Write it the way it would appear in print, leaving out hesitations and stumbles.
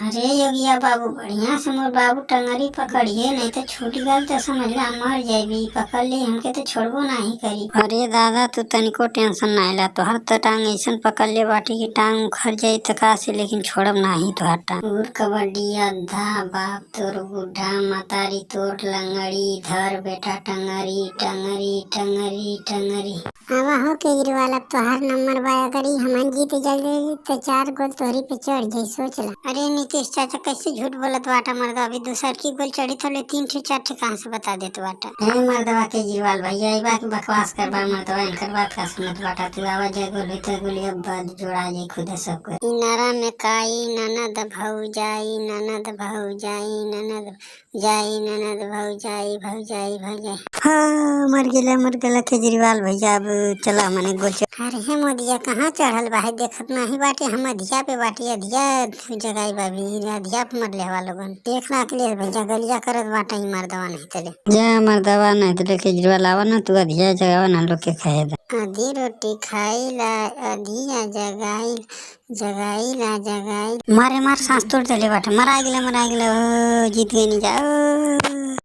अरे योगिया बाबू बढ़िया से मोर बाबू टंगरी पकड़िए, नहीं तो छूट गल तो समझ ला मर जाबी। पकड़ ली हमके तो छोड़बो नहीं करी। अरे दादा तू तनिको टेंशन नहीं ला, तोहर तो टांग ऐसा पकड़ ले बाटी की टांग उखड़ जाई तो का से, लेकिन छोड़ब नहीं तोहर टांग। और कबड्डी अद्धा बाप तोर बुढ़ा मतारी तोर लंगड़ी, धर बेटा टंगरी टंगरी टंगरी टंगरी। आवा हो केजरीवाल, अब तोहार नंबर बाया करी हमन जीत जल्दी तो 4 गोल तोहरी पे चढ़ जाई, सोच ला। अरे नीतीश चाचा कैसे झूठ बोलत बाटा मर्दा, अभी दूसर की गोल चढ़ी तो 3 ठे 4 ठे कहाँ से बता देत बाटा। हे मर्दवा केजरीवाल भैया ई बात बकवास करबा मर्दवा, इनकर बात का सुनत बाटा तू। आवाज गोल भीतर गोली अब जोड़ा जाई खुद सबको। ई नारा में काई ननद भौजाई ननद भौजाई ननद जाई ननद भौजाई भौजाई भौजाई। हाँ मर गेला केजरीवाल भैया। अब चला मने गोल। अरे हे मोदिया कहाँ चढ़ल बा, देखत नहीं बाटे। हम अधिया पे बाटे, अधिया जगह बाबी, अधिया पे मरले हवा लोगन देखना के लिए भैया गलिया करत बाटे। ही मर्दवा नहीं तले जा मर्दवा नहीं तले केजरीवाल आवा ना, तू अधिया जगह ना लोग के खाए दा। आधी रोटी खाई ला अधिया जगाई जगाई ला जगाई। मारे मार सांस तोड़ देले बाटे, मरा गेला जीत गई नहीं जा।